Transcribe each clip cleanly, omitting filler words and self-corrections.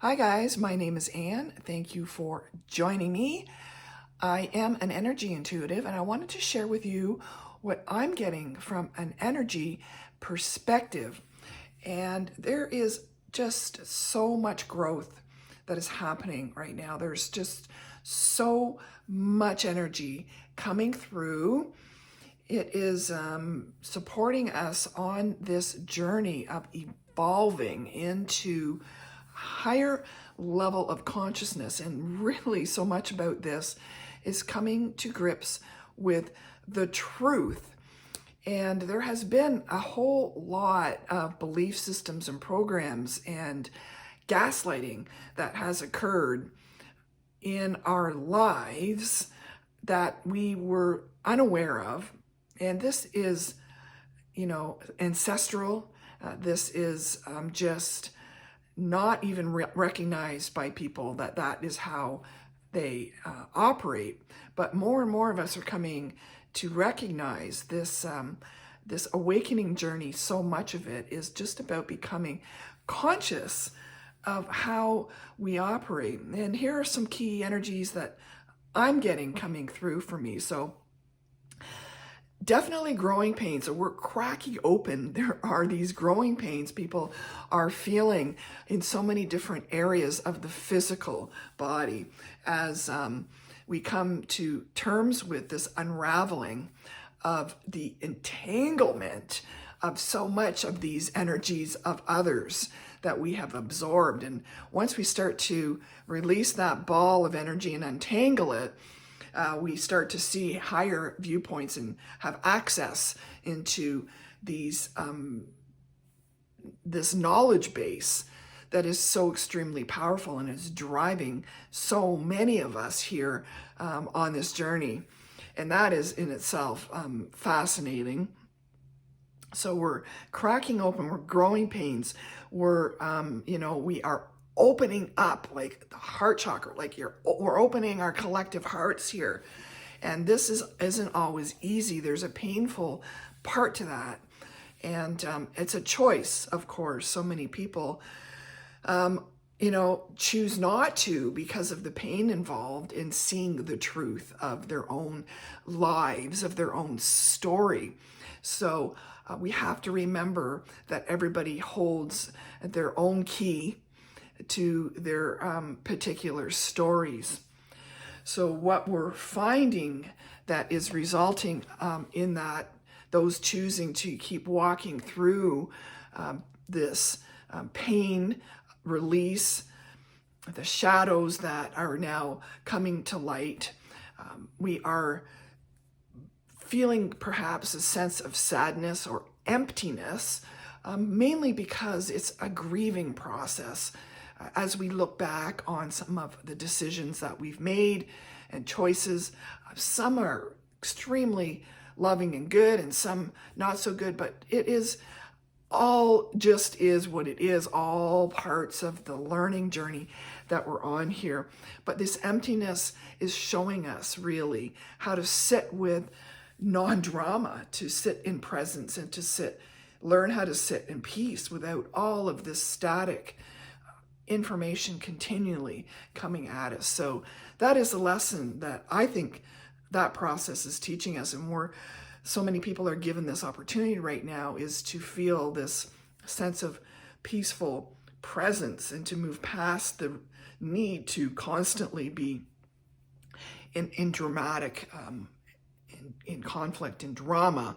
Hi guys, my name is Anne. Thank you for joining me. I am an energy intuitive and I wanted to share with you what I'm getting from an energy perspective. And there is just so much growth that is happening right now. There's just so much energy coming through. It is supporting us on this journey of evolving into higher level of consciousness. And really so much about this is coming to grips with the truth. And there has been a whole lot of belief systems and programs and gaslighting that has occurred in our lives that we were unaware of. And this is, ancestral. This is just not even recognized by people that is how they operate. But more and more of us are coming to recognize this this awakening journey. So much of it is just about becoming conscious of how we operate. And here are some key energies that I'm getting coming through for me. So definitely growing pains. So we're cracking open. There are these growing pains people are feeling in so many different areas of the physical body as we come to terms with this unraveling of the entanglement of so much of these energies of others that we have absorbed. And once we start to release that ball of energy and untangle it, we start to see higher viewpoints and have access into these this knowledge base that is so extremely powerful and is driving so many of us here on this journey. And that is in itself fascinating. So we're cracking open, we're growing pains, we're, we are opening up like the heart chakra, like we're opening our collective hearts here. And this isn't always easy. There's a painful part to that. And it's a choice, of course. So many people, choose not to because of the pain involved in seeing the truth of their own lives, of their own story. So we have to remember that everybody holds their own key to their particular stories. So what we're finding that is resulting in those choosing to keep walking through this pain, release, the shadows that are now coming to light. We are feeling perhaps a sense of sadness or emptiness, mainly because it's a grieving process. As we look back on some of the decisions that we've made and choices, some are extremely loving and good and some not so good, but it is all just is what it is, all parts of the learning journey that we're on here. But this emptiness is showing us really how to sit with non-drama, to sit in presence and to learn how to sit in peace without all of this static information continually coming at us. So that is a lesson that I think that process is teaching us, and so many people are given this opportunity right now, is to feel this sense of peaceful presence and to move past the need to constantly be in dramatic, in conflict, in drama,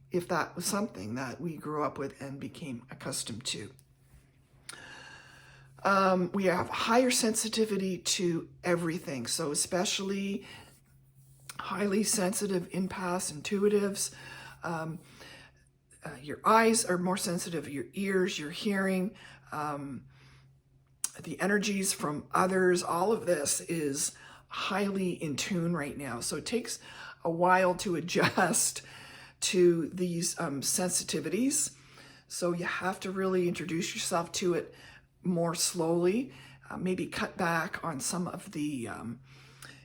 if that was something that we grew up with and became accustomed to. We have higher sensitivity to everything. So especially highly sensitive empaths, intuitives. Your eyes are more sensitive, your ears, your hearing, the energies from others. All of this is highly in tune right now. So it takes a while to adjust to these sensitivities. So you have to really introduce yourself to it more slowly, maybe cut back on some of the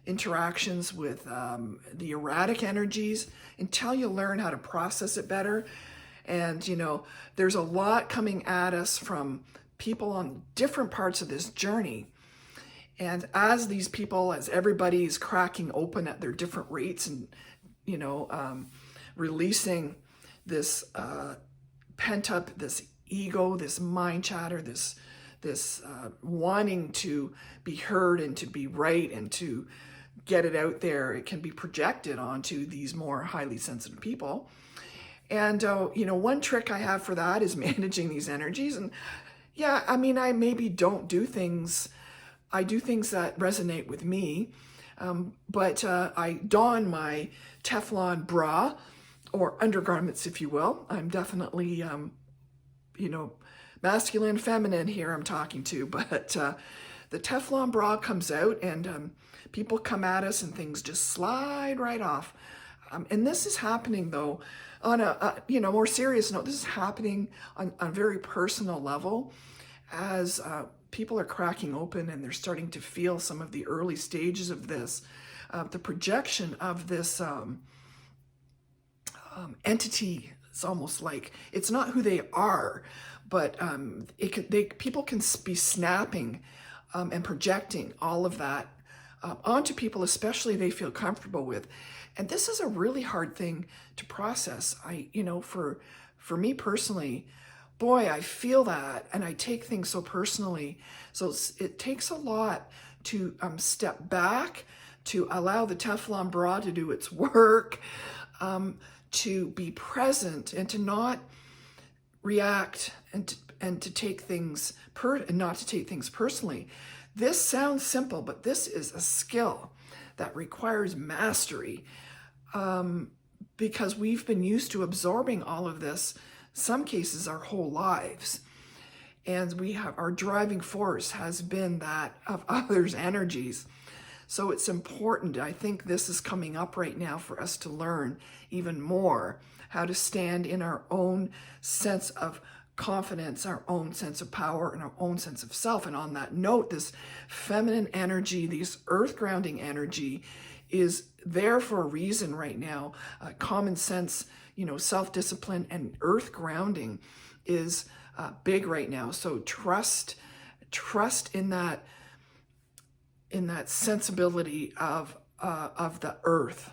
interactions with the erratic energies until you learn how to process it better. And, there's a lot coming at us from people on different parts of this journey. And as these people, as everybody is cracking open at their different rates and, releasing this pent up, this ego, this mind chatter, this wanting to be heard and to be right and to get it out there, it can be projected onto these more highly sensitive people. And, one trick I have for that is managing these energies. And yeah, I mean, I maybe don't do things, I do things that resonate with me, but I don my Teflon bra or undergarments, if you will. I'm definitely, masculine, feminine here I'm talking to, but the Teflon bra comes out and people come at us and things just slide right off. And this is happening though, on a more serious note, this is happening on a very personal level as people are cracking open and they're starting to feel some of the early stages of this, the projection of this entity. It's almost like it's not who they are, but people can be snapping and projecting all of that onto people, especially they feel comfortable with. And this is a really hard thing to process. For me personally, boy, I feel that and I take things so personally. So it takes a lot to step back, to allow the Teflon bra to do its work, to be present and to not react and to take things not to take things personally. This sounds simple, but this is a skill that requires mastery, because we've been used to absorbing all of this, some cases our whole lives. And our driving force has been that of others' energies. So it's important. I think this is coming up right now for us to learn even more how to stand in our own sense of confidence, our own sense of power, and our own sense of self. And on that note, this feminine energy, this earth grounding energy is there for a reason right now. Common sense, self-discipline and earth grounding is big right now. So trust in that sensibility of the earth.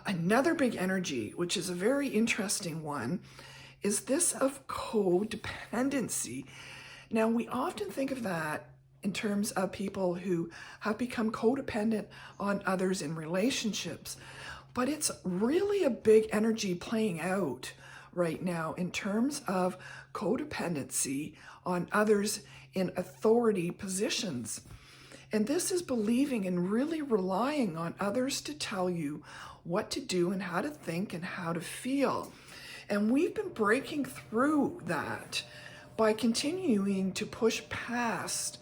Another big energy, which is a very interesting one, is this of codependency. Now, we often think of that in terms of people who have become codependent on others in relationships, but it's really a big energy playing out right now in terms of codependency on others in authority positions. And this is believing and really relying on others to tell you what to do and how to think and how to feel. And we've been breaking through that by continuing to push past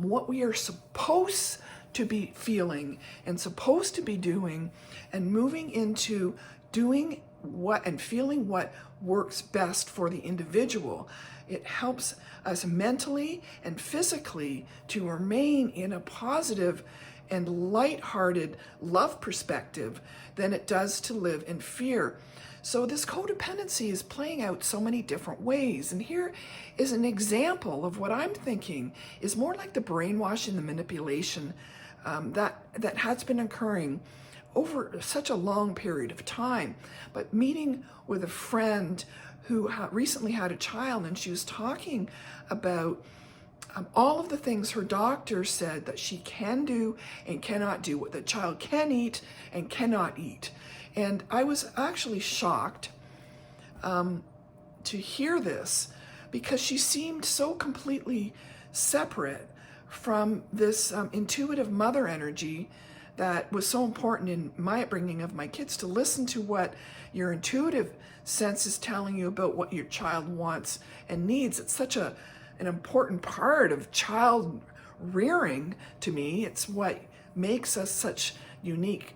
what we are supposed to be feeling and supposed to be doing, and moving into doing what and feeling what works best for the individual. It helps us mentally and physically to remain in a positive and lighthearted love perspective than it does to live in fear. So this codependency is playing out so many different ways. And here is an example of what I'm thinking is more like the brainwashing, the manipulation that has been occurring over such a long period of time. But meeting with a friend who recently had a child, and she was talking about all of the things her doctor said that she can do and cannot do, what the child can eat and cannot eat. And I was actually shocked to hear this, because she seemed so completely separate from this intuitive mother energy that was so important in my upbringing of my kids, to listen to what your intuitive sense is telling you about what your child wants and needs. It's such an important part of child rearing to me. It's what makes us such unique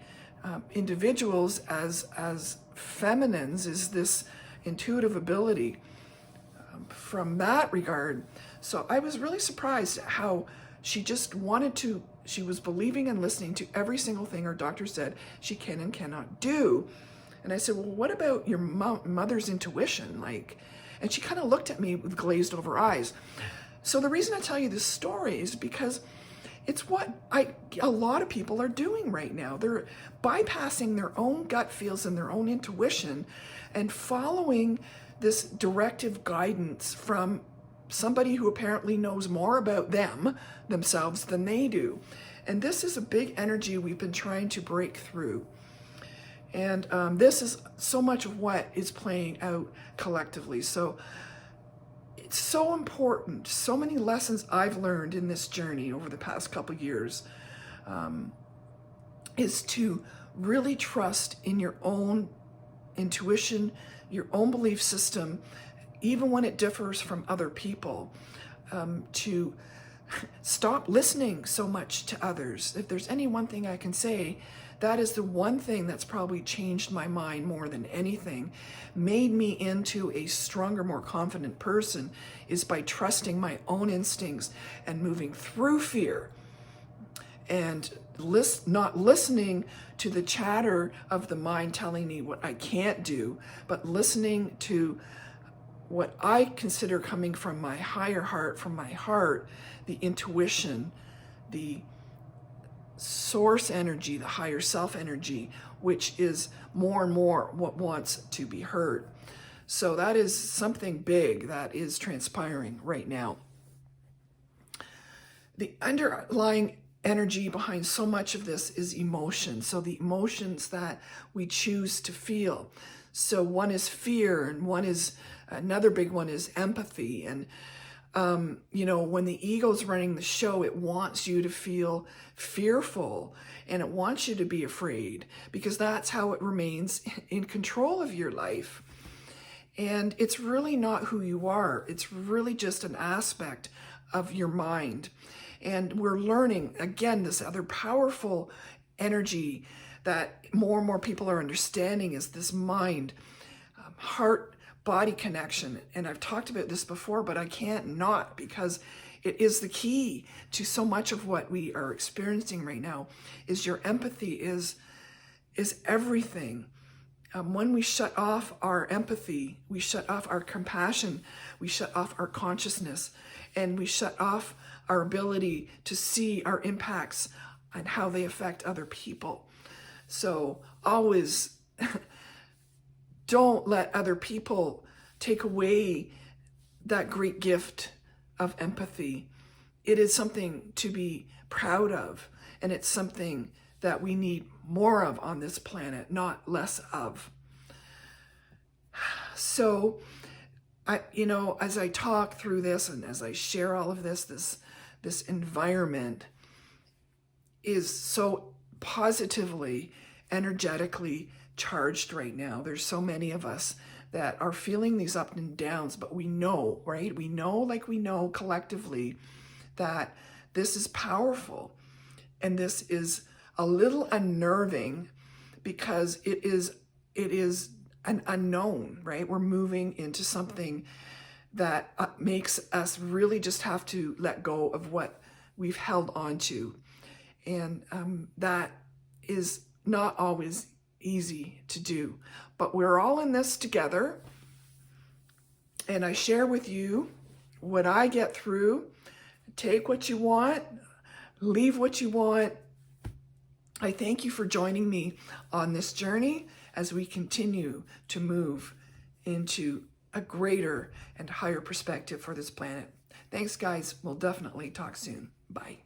individuals as feminines, is this intuitive ability from that regard. So I was really surprised at how she just she was believing and listening to every single thing her doctor said she can and cannot do. And I said, well, what about your mother's intuition? And she kind of looked at me with glazed over eyes. So the reason I tell you this story is because it's what a lot of people are doing right now. They're bypassing their own gut feels and their own intuition and following this directive guidance from somebody who apparently knows more about themselves than they do. And this is a big energy we've been trying to break through. And this is so much of what is playing out collectively. So it's so important. So many lessons I've learned in this journey over the past couple years is to really trust in your own intuition, your own belief system, even when it differs from other people, to stop listening so much to others. If there's any one thing I can say, that is the one thing that's probably changed my mind more than anything, made me into a stronger, more confident person, is by trusting my own instincts and moving through fear and not listening to the chatter of the mind telling me what I can't do, but listening to what I consider coming from my higher heart, from my heart, the intuition, the source energy, the higher self energy, which is more and more what wants to be heard. So that is something big that is transpiring right now. The underlying energy behind so much of this is emotion. So the emotions that we choose to feel. So one is fear, and another big one is empathy. And when the ego's running the show, it wants you to feel fearful and it wants you to be afraid because that's how it remains in control of your life. And it's really not who you are. It's really just an aspect of your mind. And we're learning, again, this other powerful energy that more and more people are understanding is this mind, heart, body connection. And I've talked about this before, but I can't not, because it is the key to so much of what we are experiencing right now. Is your empathy is everything. When we shut off our empathy, we shut off our compassion, we shut off our consciousness, and we shut off our ability to see our impacts and how they affect other people. So always don't let other people take away that great gift of empathy. It is something to be proud of, and it's something that we need more of on this planet, not less of. So, as I talk through this and as I share all of this environment is so positively, energetically charged right now. There's so many of us that are feeling these up and downs, but we know, right? We know collectively that this is powerful, and this is a little unnerving because it is an unknown, right? We're moving into something that makes us really just have to let go of what we've held on to. And that is not always easy to do, but we're all in this together. And I share with you what I get through. Take what you want, leave what you want. I thank you for joining me on this journey as we continue to move into a greater and higher perspective for this planet. Thanks, guys. We'll definitely talk soon. Bye.